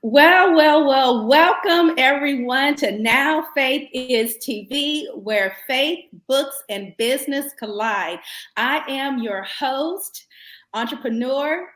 Welcome everyone to Now Faith is TV, where faith, books, and business collide. I am your host, entrepreneur,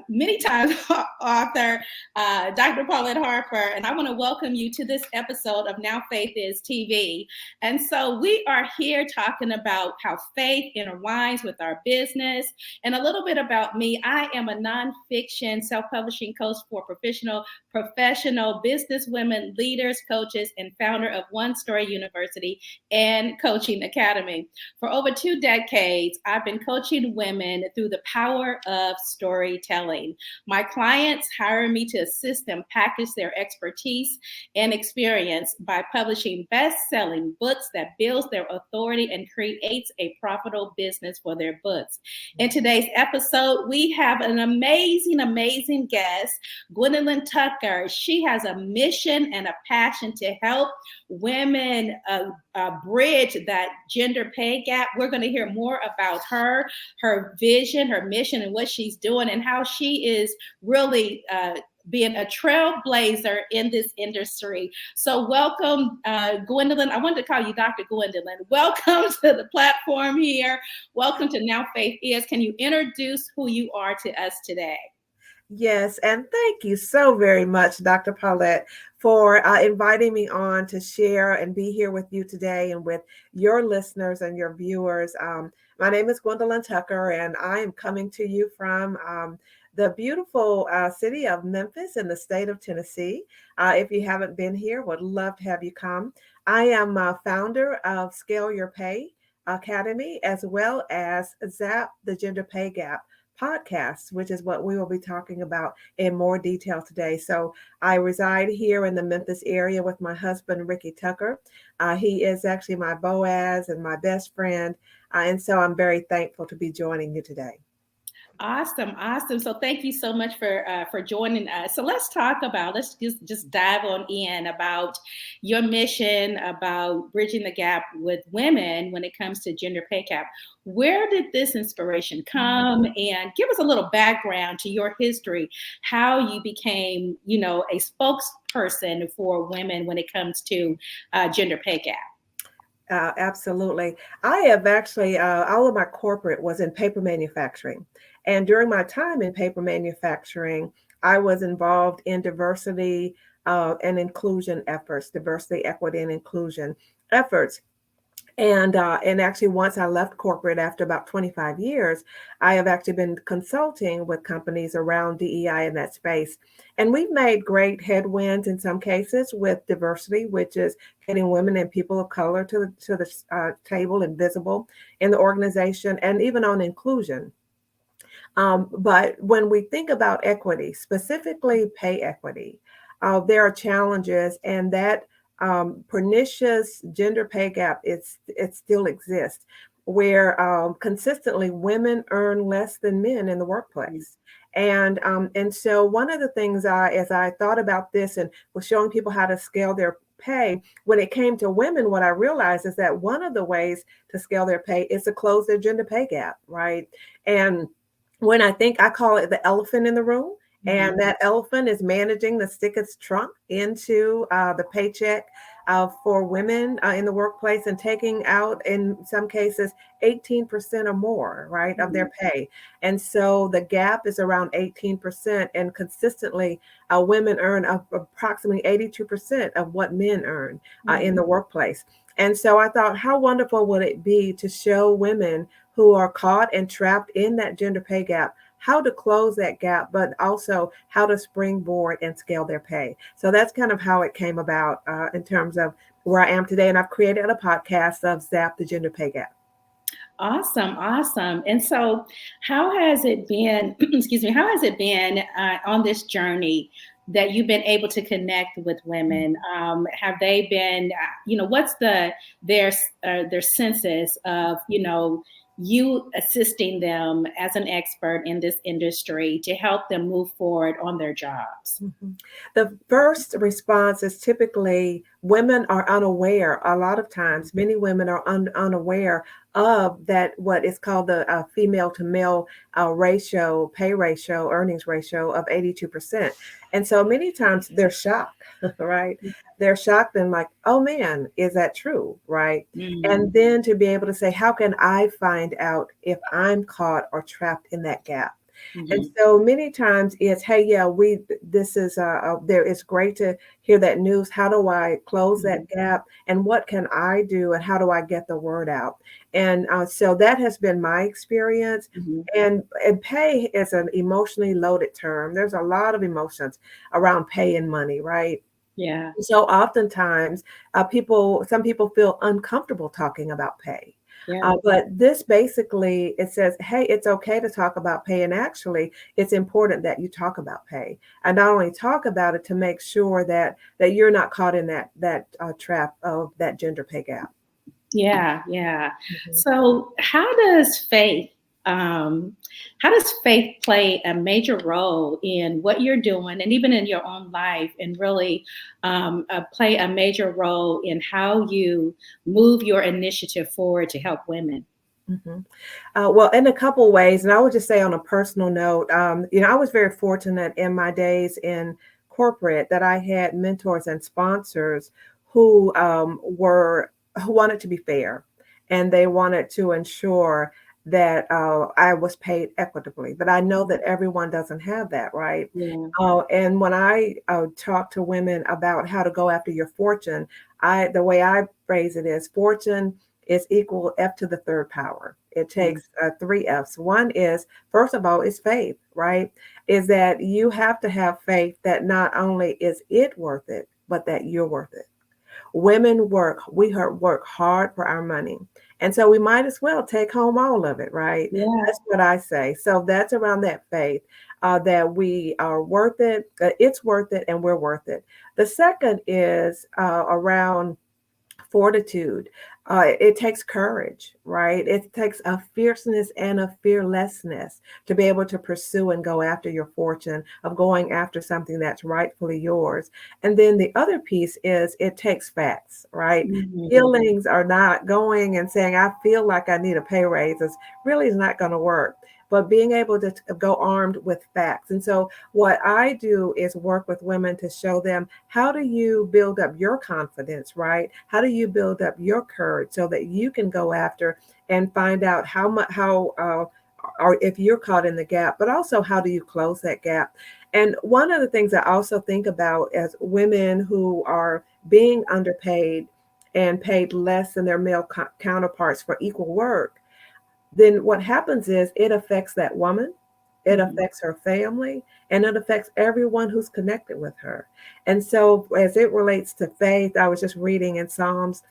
many times author, Dr. Paulette Harper, and I want to welcome you to this episode of Now Faith is TV. And so we are here talking about how faith intertwines with our business. And a little bit about me. I am a nonfiction self-publishing coach for professional business women, leaders, coaches, and founder of One Story University and Coaching Academy. For over 2 decades, I've been coaching women through the power of storytelling. My clients hire me to assist them package their expertise and experience by publishing best-selling books that builds their authority and creates a profitable business for their books. In today's episode, we have an amazing guest, Gwendolyn Tucker. She has a mission and a passion to help women bridge that gender pay gap. We're going to hear more about her vision, her mission, and what she's doing, and how she is really being a trailblazer in this industry. So welcome, Gwendolyn. I wanted to call you Dr. Gwendolyn. Welcome to the platform here. Welcome to Now Faith Is. Can you introduce who you are to us today? Yes, and thank you so very much, Dr. Paulette, for inviting me on to share and be here with you today and with your listeners and your viewers. My name is Gwendolyn Tucker, and I am coming to you from the beautiful city of Memphis in the state of Tennessee. If you haven't been here, would love to have you come. I am founder of Scale Your Pay Academy, as well as ZAP, the Gender Pay Gap podcast, which is what we will be talking about in more detail today. So I reside here in the Memphis area with my husband, Ricky Tucker. He is actually my Boaz and my best friend. And so I'm very thankful to be joining you today. Awesome. So thank you so much for joining us. So let's just dive on in about your mission, about bridging the gap with women when it comes to gender pay gap. Where did this inspiration come? And give us a little background to your history, how you became, a spokesperson for women when it comes to gender pay gap. Absolutely. I have actually, all of my corporate was in paper manufacturing. And during my time in paper manufacturing, I was involved in diversity and inclusion efforts, diversity, equity, and inclusion efforts. And actually, once I left corporate after about 25 years, I have actually been consulting with companies around DEI in that space. And we've made great headwinds in some cases with diversity, which is getting women and people of color to the table and visible in the organization, and even on inclusion. But when we think about equity, specifically pay equity, there are challenges, and that pernicious gender pay gap, it still exists, where consistently women earn less than men in the workplace. And so one of the things as I thought about this and was showing people how to scale their pay, when it came to women, what I realized is that one of the ways to scale their pay is to close their gender pay gap, right? And when I call it the elephant in the room, and that elephant is managing to stick its trunk into the paycheck for women in the workplace and taking out, in some cases, 18% or more, right, of their pay. And so the gap is around 18%, and consistently women earn approximately 82% of what men earn in the workplace. And so I thought, how wonderful would it be to show women who are caught and trapped in that gender pay gap how to close that gap, but also how to springboard and scale their pay. So that's kind of how it came about in terms of where I am today. And I've created a podcast of ZAP, the Gender Pay Gap. Awesome. And so how has it been, how has it been on this journey that you've been able to connect with women? Have they been, what's their census of, you assisting them as an expert in this industry to help them move forward on their jobs? The first response is typically women are unaware. A lot of times, many women are unaware of that, what is called the female to male ratio, pay ratio, earnings ratio of 82%. And so many times they're shocked, right? They're shocked and like, oh man, is that true? Right. And Mm, then to be able to say, how can I find out if I'm caught or trapped in that gap? And mhm, so many times it's, hey, yeah, this is, there, it's great to hear that news. How do I close that mhm, gap? And what can I do? And how do I get the word out? And so that has been my experience. mhm. And pay is an emotionally loaded term. There's a lot of emotions around pay and money, right? Yeah, So oftentimes, some people feel uncomfortable talking about pay. yeah. But this basically, it says, hey, it's okay to talk about pay. And actually, it's important that you talk about pay and not only talk about it to make sure that you're not caught in that trap of that gender pay gap. Yeah, yeah. Mhm. So, um, how does faith play a major role in what you're doing, and even in your own life, and really play a major role in how you move your initiative forward to help women? Mhm. Well, in a couple ways, and I would just say on a personal note, I was very fortunate in my days in corporate that I had mentors and sponsors who who wanted to be fair, and they wanted to ensure that I was paid equitably. But I know that everyone doesn't have that, right? Yeah. And when I talk to women about how to go after your fortune, the way I phrase it is fortune is equal F to the third power. It Mm, takes three F's. One is, first of all, is faith, right? Is that you have to have faith that not only is it worth it, but that you're worth it. Women work hard for our money. And so we might as well take home all of it, right? yeah. That's what I say. So that's around that faith, that we are worth it, it's worth it, and we're worth it. The second is around fortitude. It takes courage, right? It takes a fierceness and a fearlessness to be able to pursue and go after your fortune, of going after something that's rightfully yours. And then the other piece is it takes facts, right? Mhm. Feelings are not going and saying, I feel like I need a pay raise. It's really is not going to work. But being able to go armed with facts. And so what I do is work with women to show them, how do you build up your confidence, right? How do you build up your courage so that you can go after and find out how much, or if you're caught in the gap, but also how do you close that gap? And one of the things I also think about as women who are being underpaid and paid less than their male counterparts for equal work, then what happens is it affects that woman, it Mhm. affects her family, and it affects everyone who's connected with her. And so, as it relates to faith, I was just reading in Psalms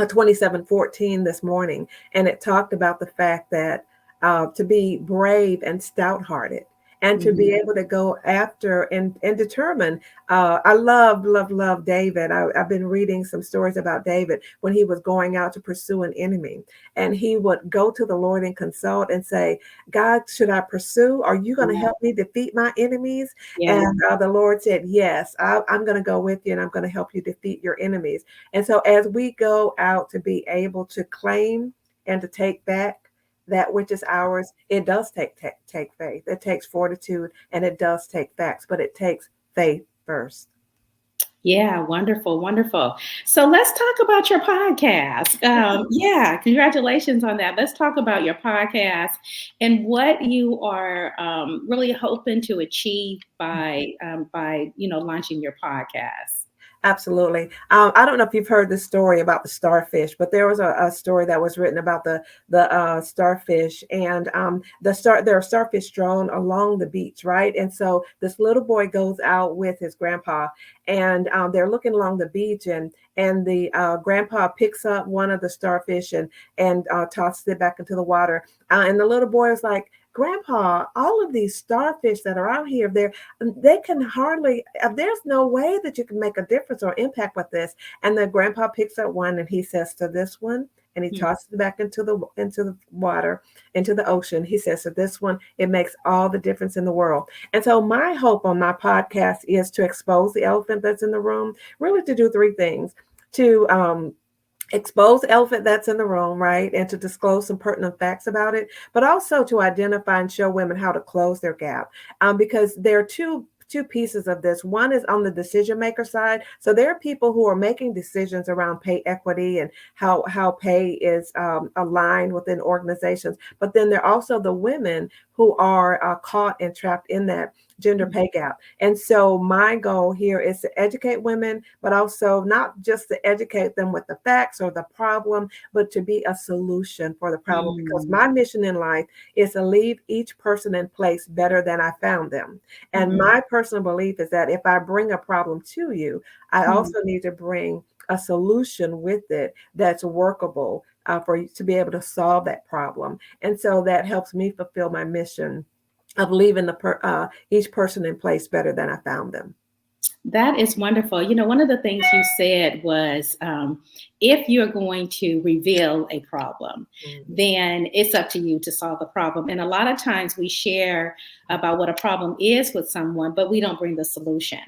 27:14 this morning, and it talked about the fact that to be brave and stout hearted. And to be Mhm. able to go after and determine. I love David. I've been reading some stories about David when he was going out to pursue an enemy. And he would go to the Lord and consult and say, God, should I pursue? Are you going to Yeah. help me defeat my enemies? Yeah. And the Lord said, yes, I'm going to go with you and I'm going to help you defeat your enemies. And so as we go out to be able to claim and to take back that which is ours, it does take faith. It takes fortitude and it does take facts, but it takes faith first. Yeah, wonderful, wonderful. So let's talk about your podcast. Yeah, congratulations on that. Let's talk about your podcast and what you are really hoping to achieve by launching your podcast. Absolutely. I don't know if you've heard the story about the starfish, but there was a story that was written about the starfish, and there are starfish drawn along the beach, right? And so this little boy goes out with his grandpa, and they're looking along the beach, and the grandpa picks up one of the starfish and tosses it back into the water, and the little boy is like, Grandpa, all of these starfish that are out here, they can hardly, there's no way that you can make a difference or impact with this. And the grandpa picks up one and he says to this one, and he Hmm. tosses it back into the water, into the ocean. He says to this one, it makes all the difference in the world. And so my hope on my podcast is to expose the elephant that's in the room, really to do three things. To expose the elephant that's in the room, right? And to disclose some pertinent facts about it, but also to identify and show women how to close their gap. Because there are two pieces of this. One is on the decision maker side. So there are people who are making decisions around pay equity and how pay is aligned within organizations. But then there are also the women who are caught and trapped in that gender pay gap. And so my goal here is to educate women, but also not just to educate them with the facts or the problem, but to be a solution for the problem. Because Mm, my mission in life is to leave each person in place better than I found them. And mm, my personal belief is that if I bring a problem to you, I mm. also need to bring a solution with it that's workable for you to be able to solve that problem. And so that helps me fulfill my mission of leaving each person in place better than I found them. That is wonderful. You know, one of the things you said was if you're going to reveal a problem, Mhm. then it's up to you to solve the problem. And a lot of times we share about what a problem is with someone, but we don't bring the solution.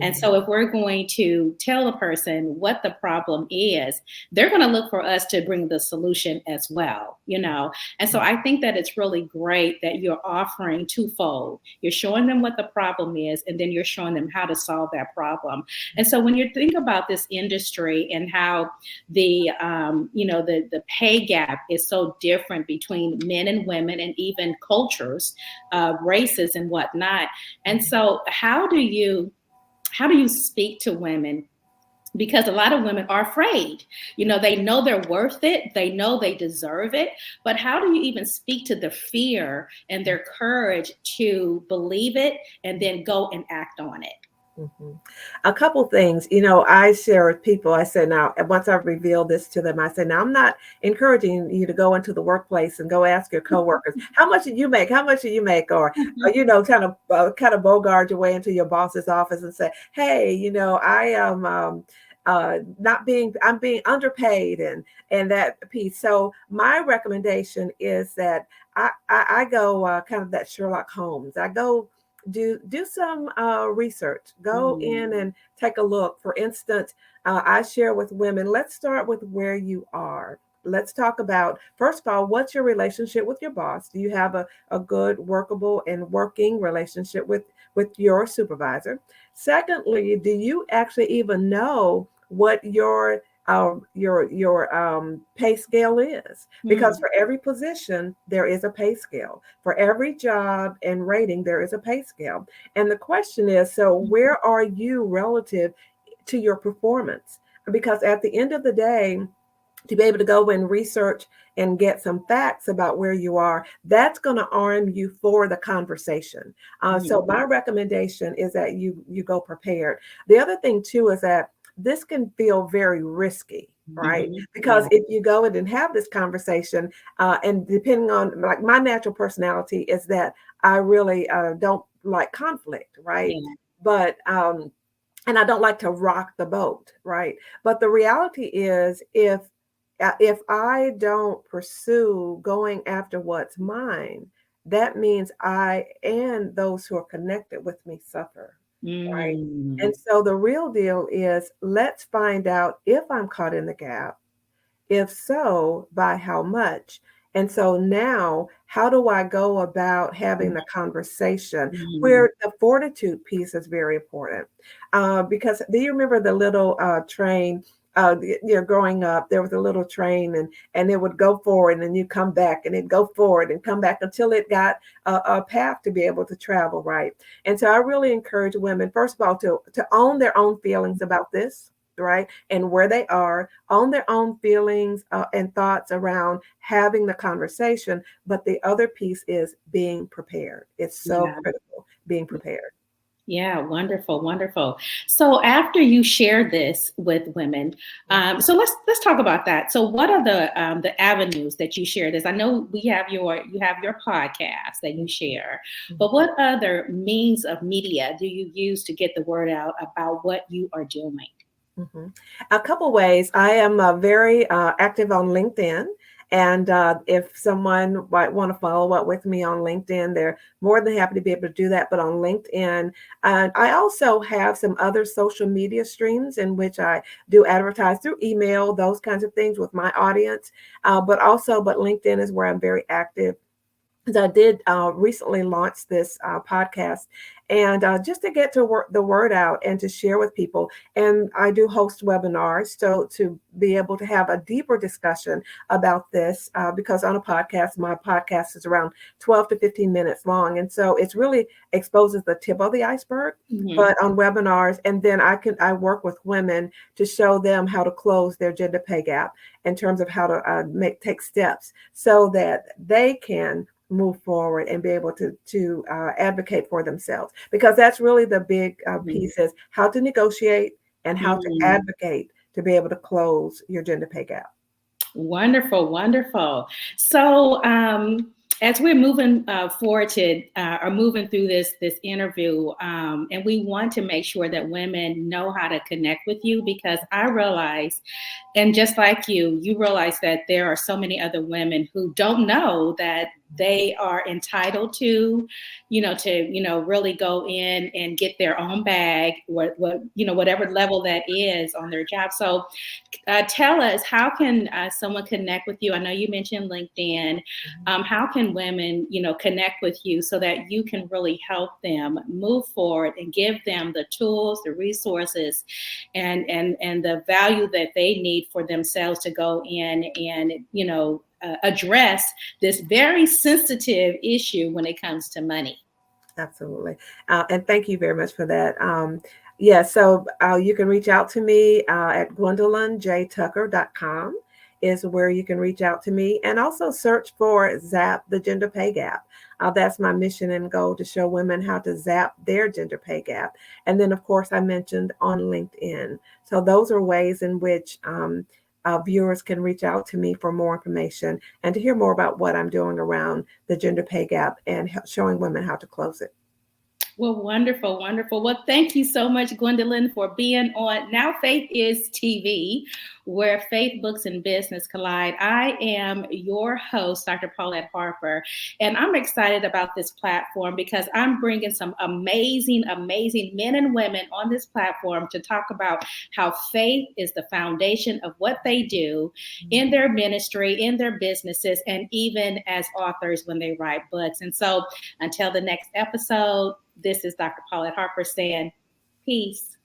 And Mhm. so, if we're going to tell a person what the problem is, they're going to look for us to bring the solution as well, you know. And so, I think that it's really great that you're offering twofold. You're showing them what the problem is, and then you're showing them how to solve that problem. And so, when you think about this industry and how the pay gap is so different between men and women, and even cultures, races, and whatnot. And so, how do you speak to women, because a lot of women are afraid? They know they're worth it, they know they deserve it, but how do you even speak to the fear and their courage to believe it and then go and act on it? Mhm. A couple things, I share with people. I say now, once I've revealed this to them, I say, now I'm not encouraging you to go into the workplace and go ask your coworkers, how much did you make? How much did you make? Kind of bogart your way into your boss's office and say, hey, I am I'm being underpaid and that piece. So my recommendation is that I go kind of that Sherlock Holmes. I go do some research. Go in Mm, and take a look. For instance, I share with women. Let's start with where you are. Let's talk about, first of all, what's your relationship with your boss? Do you have a good, workable, and working relationship with your supervisor? Secondly, do you actually even know what your pay scale is? Because mm, for every position there is a pay scale. For every job and rating there is a pay scale. And the question is, so where are you relative to your performance? Because at the end of the day, to be able to go and research and get some facts about where you are, that's going to arm you for the conversation. So mm, my recommendation is that you go prepared. The other thing too is that this can feel very risky, right? mhm. Because Yeah, if you go in and have this conversation, and depending on, like, my natural personality is that I really don't like conflict, right? yeah, But and I don't like to rock the boat, right? But the reality is, if I don't pursue going after what's mine, that means I and those who are connected with me suffer, right? mm, And so the real deal is, let's find out if I'm caught in the gap. If so, by how much? And so now, how do I go about having the conversation mm, where the fortitude piece is very important? Because do you remember the little train? Growing up, there was a little train, and it would go forward, and you come back, and it'd go forward and come back until it got a path to be able to travel, right? And so I really encourage women, first of all, to own their own feelings about this, right? And where they are, own their own feelings and thoughts around having the conversation. But the other piece is being prepared. It's so yeah. critical, being prepared. Yeah, wonderful, wonderful. So after you share this with women, so let's talk about that. So what are the avenues that you share this? I know you have your podcast that you share, but what other means of media do you use to get the word out about what you are doing? Mhm. A couple ways. I am very active on LinkedIn, And if someone might want to follow up with me on LinkedIn, they're more than happy to be able to do that. But on LinkedIn, I also have some other social media streams in which I do advertise through email, those kinds of things with my audience. But LinkedIn is where I'm very active. I did recently launch this podcast, and just to get to the word out and to share with people. And I do host webinars, so to be able to have a deeper discussion about this, because on a podcast, my podcast is around 12 to 15 minutes long, and so it's really exposes the tip of the iceberg. Mm-hmm. But on webinars, and then I work with women to show them how to close their gender pay gap in terms of how to take steps so that they can move forward and be able to advocate for themselves, because that's really the big piece, is how to negotiate and how to Mm-hmm. advocate to be able to close your gender pay gap. Wonderful, wonderful. So, as we're moving forward to or moving through this interview, and we want to make sure that women know how to connect with you, because I realize, and just like you realize that there are so many other women who don't know that they are entitled to, really go in and get their own bag, whatever level that is on their job. So tell us, how can someone connect with you? I know you mentioned LinkedIn. How can women, connect with you so that you can really help them move forward and give them the tools, the resources, and the value that they need for themselves to go in and, address this very sensitive issue when it comes to money? Absolutely. And thank you very much for that. Yeah, so you can reach out to me at gwendolynjtucker.com is where you can reach out to me, and also search for ZAP, the gender pay gap. That's my mission and goal, to show women how to zap their gender pay gap. And then, of course, I mentioned on LinkedIn. So those are ways in which viewers can reach out to me for more information and to hear more about what I'm doing around the gender pay gap and showing women how to close it. Well, wonderful, wonderful. Well, thank you so much, Gwendolyn, for being on Now Faith is TV, where faith, books, and business collide. I am your host, Dr. Paulette Harper, and I'm excited about this platform because I'm bringing some amazing, amazing men and women on this platform to talk about how faith is the foundation of what they do in their ministry, in their businesses, and even as authors when they write books. And so until the next episode, this is Dr. Paulette Harper saying peace.